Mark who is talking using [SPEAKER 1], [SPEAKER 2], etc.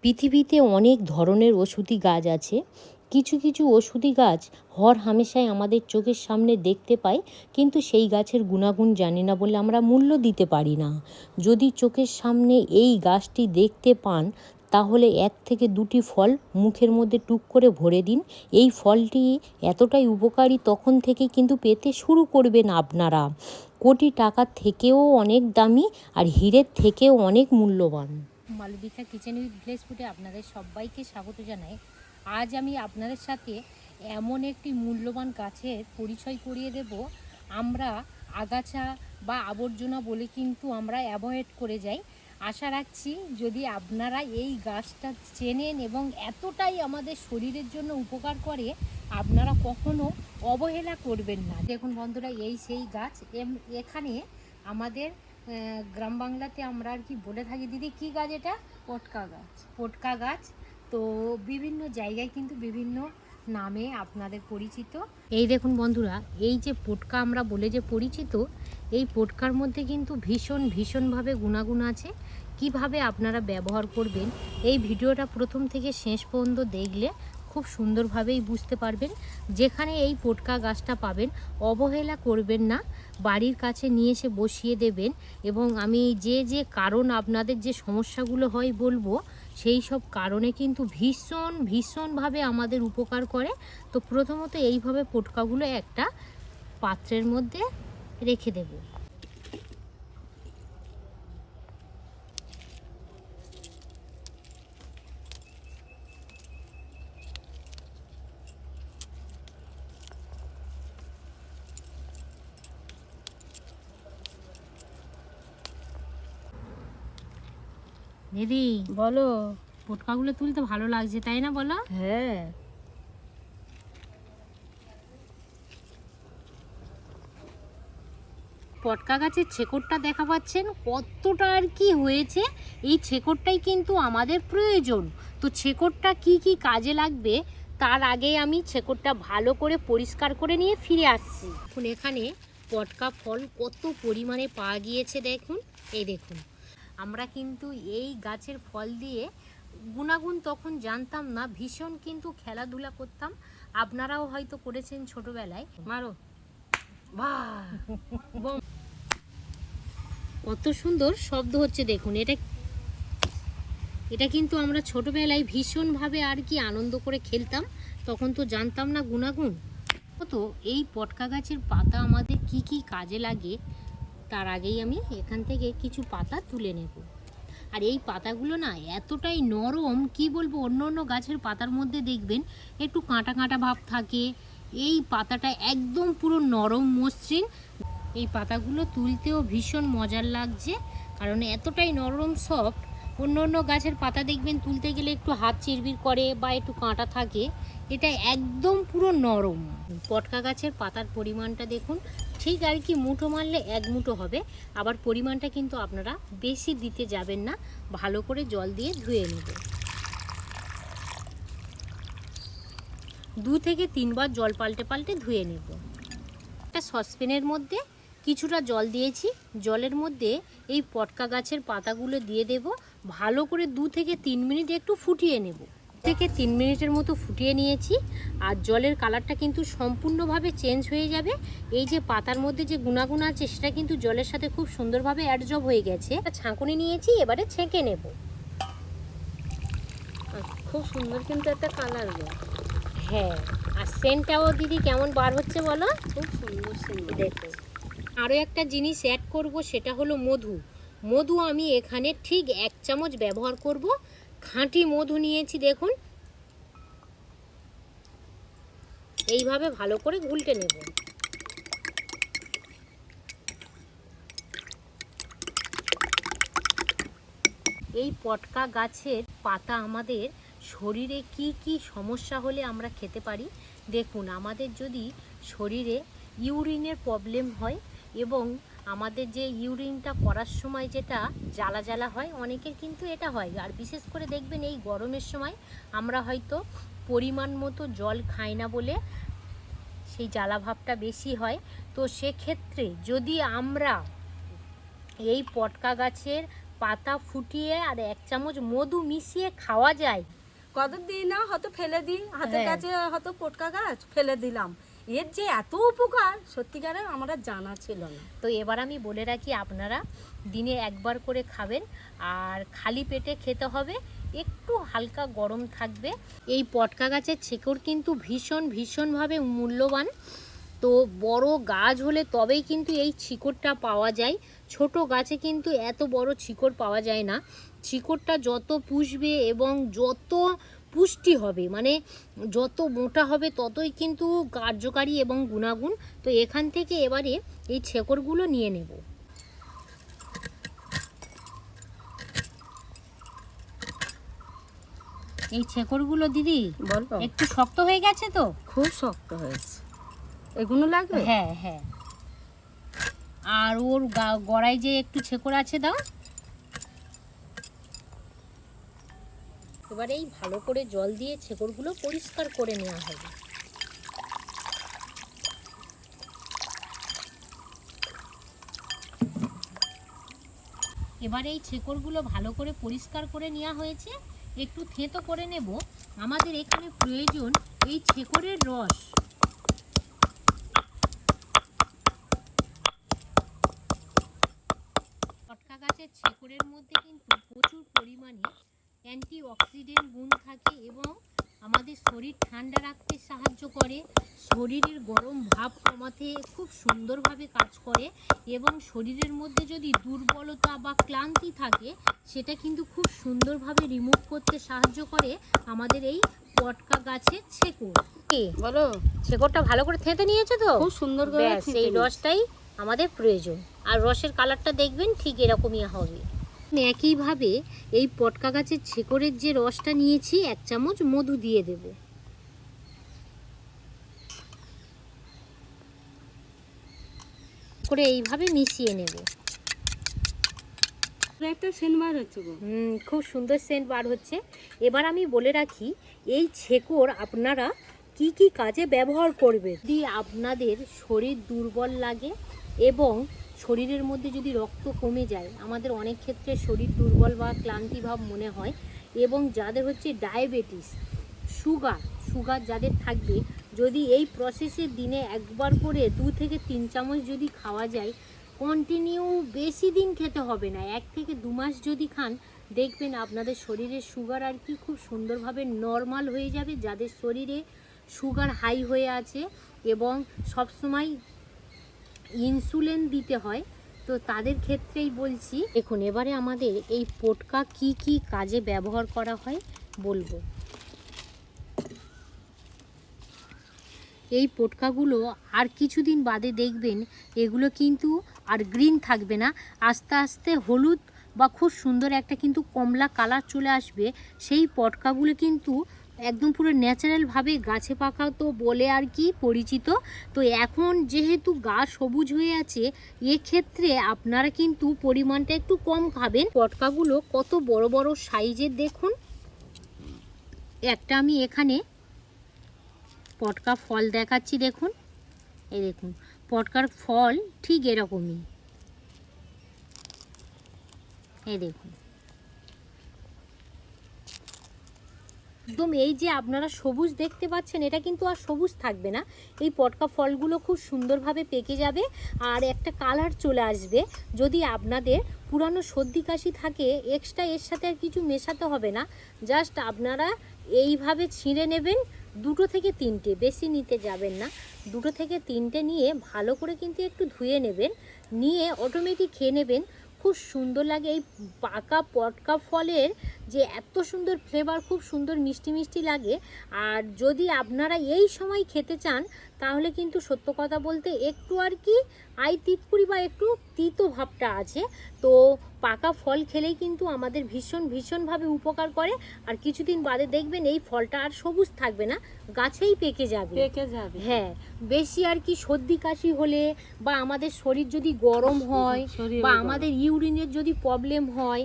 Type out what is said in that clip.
[SPEAKER 1] পৃথিবীতে অনেক ধরনের ওষুধি গাছ আছে। কিছু কিছু ওষুধি গাছ হরহামেশাই আমাদের চোখের সামনে দেখতে পাই, কিন্তু সেই গাছের গুণাগুণ জানি না বলে আমরা মূল্য দিতে পারি না। যদি চোখের সামনে এই গাছটি দেখতে পান, তাহলে 1 থেকে 2টি ফল মুখের মধ্যে টুক করে ভরে দিন। এই ফলটি এতটাই উপকারী তখন থেকে কিন্তু পেতে শুরু করবেন আপনারা। কোটি টাকার থেকেও অনেক দামি আর হীরের থেকেও অনেক মূল্যবান। মালবিকা কিচেন উইথ ভিলেজ ফুডে আপনাদের সবাইকে স্বাগত জানাই। আজ আমি আপনাদের সাথে এমন একটি মূল্যবান গাছের পরিচয় করিয়ে দেব, আমরা আগাছা বা আবর্জনা বলে কিন্তু আমরা অ্যাভয়েড করে যাই। আশা রাখছি যদি আপনারা এই গাছটা চেনেন এবং এতটাই আমাদের শরীরের জন্য উপকার করে, আপনারা কখনো অবহেলা করবেন না। দেখুন বন্ধুরা, এই সেই গাছ। এখানে আমাদের গ্রাম বাংলাতে আমরা আর কি বলে থাকি, দিদি কী গাছ এটা? পটকা গাছ। পটকা গাছ। তো বিভিন্ন জায়গায় কিন্তু বিভিন্ন নামে আপনাদের পরিচিত। এই দেখুন বন্ধুরা, এই যে পটকা আমরা বলে যে পরিচিত, এই পটকার মধ্যে কিন্তু ভীষণভাবে গুণাগুণ আছে। কিভাবে আপনারা ব্যবহার করবেন এই ভিডিওটা প্রথম থেকে শেষ পর্যন্ত দেখলে খুব সুন্দরভাবেই বুঝতে পারবেন। যেখানে এই পটকা গাছটা পাবেন অবহেলা করবেন না, বাড়ির কাছে নিয়ে এসে বসিয়ে দেবেন। এবং আমি যে কারণ আপনাদের যে সমস্যাগুলো হয় বলবো, সেই সব কারণে কিন্তু ভীষণভাবে আমাদের উপকার করে। তো প্রথমত এইভাবে পটকাগুলো একটা পাত্রের মধ্যে রেখে দেব। দিদি
[SPEAKER 2] বলো।
[SPEAKER 1] পটকাগুলো তুলতে ভালো লাগছে, তাই না বলো?
[SPEAKER 2] হ্যাঁ,
[SPEAKER 1] পটকা গাছের ছেকড়টা দেখা পাচ্ছেন কতটা আর কি হয়েছে। এই ছেকড়টাই কিন্তু আমাদের প্রয়োজন। তো ছেকড়টা কি কাজে লাগবে তার আগে আমি ছেকড়টা ভালো করে পরিষ্কার করে নিয়ে ফিরে আসছি। এখন এখানে পটকা ফল কত পরিমাণে পাওয়া গিয়েছে দেখুন। এই দেখুন, আমরা কিন্তু এই গাছের ফল দিয়ে গুণাগুণ তখন জানতাম না, ভীষণ কিন্তু খেলাধুলা করতাম। আপনারাও হয়তো করেছেন ছোটবেলায়। মারো বাহ, কত সুন্দর শব্দ হচ্ছে দেখুন। এটা কিন্তু আমরা ছোটবেলায় ভীষণভাবে আর কি আনন্দ করে খেলতাম, তখন তো জানতাম না গুণাগুণ। তো এই পটকা গাছের পাতা আমাদের কি কাজে লাগে তার আগেই আমি এখান থেকে কিছু পাতা তুলে নেব। আর এই পাতাগুলো না এতটাই নরম, কি বলবো, অন্য গাছের পাতার মধ্যে দেখবেন একটু কাঁটা কাঁটা ভাব থাকে, এই পাতাটা একদম পুরো নরম মসৃণ। এই পাতাগুলো তুলতেও ভীষণ মজার লাগছে, কারণ এতটাই নরম সফট। অন্য গাছের পাতা দেখবেন তুলতে গেলে একটু হাত চিরবির করে বা একটু কাঁটা থাকে, এটা একদম পুরো নরম। পটকা গাছের পাতার পরিমাণটা দেখুন, ঠিক আর কি মুঠো মারলে 1 মুঠো হবে। আবার পরিমাণটা কিন্তু আপনারা বেশি দিতে যাবেন না, ভালো করে জল দিয়ে ধুয়ে নেব। 2 থেকে 3 বার জল পাল্টে ধুয়ে নেব। একটা সসপ্যানের মধ্যে কিছুটা জল দিয়েছি, জলের মধ্যে এই পটকা গাছের পাতাগুলো দিয়ে দেব। ভালো করে 2 থেকে 3 মিনিট একটু ফুটিয়ে নেব। 2 থেকে 3 মিনিটের মতো ফুটিয়ে নিয়েছি, আর জলের কালারটা কিন্তু সম্পূর্ণভাবে চেঞ্জ হয়ে যাবে। এই যে পাতার মধ্যে যে গুণাগুণ আছে সেটা কিন্তু জলের সাথে খুব সুন্দরভাবে অ্যাডজর্ব হয়ে গেছে। ছাঁকুনি নিয়েছি, এবারে ছেঁকে নেব।
[SPEAKER 2] খুব সুন্দর কিন্তু একটা কালার গো।
[SPEAKER 1] হ্যাঁ, আর সেন্টটাও দিদি কেমন বার হচ্ছে বলো?
[SPEAKER 2] খুব সুন্দর সেন্ট।
[SPEAKER 1] দেখো, আরও একটা জিনিস অ্যাড করব, সেটা হলো মধু। মধু আমি এখানে ঠিক 1 চামচ ব্যবহার করব। খাঁটি মধু নিয়েছি দেখুন। এইভাবে ভালো করে ঘুলটে নেব। এই পটকা গাছের পাতা আমাদের শরীরে কি সমস্যা হলে আমরা খেতে পারি। দেখুন, আমাদের যদি শরীরে ইউরিনের প্রবলেম হয় এবং আমাদের যে ইউরিনটা করার সময় যেটা জ্বালা জ্বালা হয়, অনেকের কিন্তু এটা হয়। আর বিশেষ করে দেখবেন এই গরমের সময় আমরা হয়তো পরিমাণ মতো জল খাই না বলে সেই জ্বালা ভাবটা বেশি হয়। তো সেক্ষেত্রে যদি আমরা এই পটকা গাছের পাতা ফুটিয়ে আর 1 চামচ মধু মিশিয়ে খাওয়া যায়।
[SPEAKER 3] কদর দিই না, হয়তো ফেলে দিই, হাতের
[SPEAKER 1] হ্যাঁ।
[SPEAKER 3] কাছে হয়তো পটকা গাছ ফেলে দিলাম। এর যে এত উপকার সত্যিকারে আমরা জানা ছিল না।
[SPEAKER 1] তো এবার আমি বলে রাখি, আপনারা দিনে একবার করে খাবেন আর খালি পেটে খেতে হবে, একটু হালকা গরম থাকবে। এই পটকা গাছের শেকড় কিন্তু ভীষণভাবে মূল্যবান। তো বড় গাছ হলে তবেই কিন্তু এই শিকড়টা পাওয়া যায়, ছোট গাছে কিন্তু এত বড় শিকড় পাওয়া যায় না। শিকড়টা যত পুষবে এবং যত পুষ্টি হবে, মানে যত মোটা হবে ততই কিন্তু কার্যকারী এবং গুণাগুণ। তো এখান থেকে এবারে এই শেকড়গুলো নিয়ে নেব। এই শেকড়গুলো দিদি
[SPEAKER 3] বলবো
[SPEAKER 1] একটু শক্ত হয়ে গেছে তো?
[SPEAKER 3] খুব শক্ত হয়েছে। এগুলো লাগবে?
[SPEAKER 1] হ্যাঁ হ্যাঁ। আর ওর গড়ায় যে একটু শেকড় আছে দাও। এবারে এই ভালো করে জল দিয়ে শেকড়গুলো পরিষ্কার করে নেওয়া হবে। এবারে এই শেকড়গুলো ভালো করে পরিষ্কার করে নেওয়া হয়েছে, একটু থেঁতো করে নেব। আমাদের এখানে প্রয়োজন এই শেকড়ের রস। পটকা গাছের শেকড়ের মধ্যে কিন্তু প্রচুর পরিমাণে অ্যান্টিঅক্সিডেন্ট গুণ থাকে এবং আমাদের শরীর ঠান্ডা রাখতে সাহায্য করে, শরীরের গরম ভাব কমাতে খুব সুন্দরভাবে কাজ করে এবং শরীরের মধ্যে যদি দুর্বলতা বা ক্লান্তি থাকে সেটা কিন্তু খুব সুন্দরভাবে রিমুভ করতে সাহায্য করে আমাদের এই পটকা গাছের শেকড়।
[SPEAKER 3] বলো
[SPEAKER 1] শেকড়টা ভালো করে থেঁতে নিয়েছো তো?
[SPEAKER 3] খুব সুন্দর করে
[SPEAKER 1] ব্যাস,
[SPEAKER 3] থেঁতে
[SPEAKER 1] এই
[SPEAKER 3] নিয়েছি।
[SPEAKER 1] রসটাই আমাদের প্রয়োজন। আর রসের কালারটা দেখবেন ঠিক এরকমই হবে। একইভাবে এই পটকা গাছের শেকড়ের যে রসটা নিয়েছি 1 চামচ মধু দিয়ে দেব। করে এইভাবে মিশিয়ে নেব।
[SPEAKER 3] একটা সেনবার হচ্ছে গো।
[SPEAKER 1] খুব সুন্দর সেন্ট বার হচ্ছে। এবার আমি বলে রাখি, এই শেকড় আপনারা কি কি কাজে ব্যবহার করবেন। যদি আপনাদের শরীর দুর্বল লাগে এবং শরীরের মধ্যে যদি রক্ত কমে যায়, আমাদের অনেক ক্ষেত্রে শরীর দুর্বল বা ক্লান্তিভাব মনে হয়, এবং যাদের হচ্ছে ডায়াবেটিস, সুগার যাদের থাকবে, যদি এই প্রসেসে দিনে একবার করে 2 থেকে 3 চামচ যদি খাওয়া যায়, কন্টিনিউ বেশি দিন খেতে হবে না, 1 থেকে 2 মাস যদি খান, দেখবেন আপনাদের শরীরের সুগার আর কি খুব সুন্দরভাবে নর্মাল হয়ে যাবে। যাদের শরীরে সুগার হাই হয়ে আছে এবং সবসময় ইনসুলিন দিতে হয়, তো তাদের ক্ষেত্রেই বলছি। দেখুন এবারে আমাদের এই পটকা কি কি কাজে ব্যবহার করা হয় বলবো। এই পটকাগুলো আর কিছুদিন বাদে দেখবেন এগুলো কিন্তু আর গ্রিন থাকবে না, আস্তে আস্তে হলুদ বা খুব সুন্দর একটা কিন্তু কমলা কালার চলে আসবে। সেই পটকাগুলো কিন্তু একদম পুরো ন্যাচারালভাবে গাছে পাকা তো বলে আর কি পরিচিত। তো এখন যেহেতু গাছ সবুজ হয়ে আছে, এক্ষেত্রে আপনারা কিন্তু পরিমাণটা একটু কম খাবেন। পটকাগুলো কত বড় বড় সাইজের দেখুন। একটা আমি এখানে পটকা ফল দেখাচ্ছি, দেখুন, এই দেখুন পটকার ফল ঠিক এরকমই, এই দেখুন একদম। এই যে আপনারা সবুজ দেখতে পাচ্ছেন, এটা কিন্তু আর সবুজ থাকবে না, এই পটকা ফলগুলো খুব সুন্দরভাবে পেকে যাবে আর একটা কালার চলে আসবে। যদি আপনাদের পুরানো সর্দি কাশি থাকে, এক্সট্রা এর সাথে আর কিছু মেশাতে হবে না, জাস্ট আপনারা এইভাবে ছিঁড়ে নেবেন, 2 থেকে 3টে, বেশি নিতে যাবেন না, 2 থেকে 3টে নিয়ে ভালো করে কিন্তু একটু ধুয়ে নেবেন, নিয়ে অটোমেটিক খেয়ে নেবেন। খুব সুন্দর লাগে। এই পাকা পটকা ফলের যে এত সুন্দর ফ্লেভার, খুব সুন্দর মিষ্টি মিষ্টি লাগে। আর যদি আপনারা এই সময় খেতে চান, তাহলে কিন্তু সত্য কথা বলতে একটু আর কি তিতকুড়ি বা একটু তিতো ভাবটা আছে। তো পাকা ফল খেলেই কিন্তু আমাদের ভীষণভাবে উপকার করে। আর কিছুদিন বাদে দেখবেন এই ফলটা আর সবুজ থাকবে না, গাছেই পেকে যাবে। হ্যাঁ, বেশি আর কি সর্দি কাশি হলে বা আমাদের শরীর যদি গরম হয় বা আমাদের ইউরিনের যদি প্রবলেম হয়,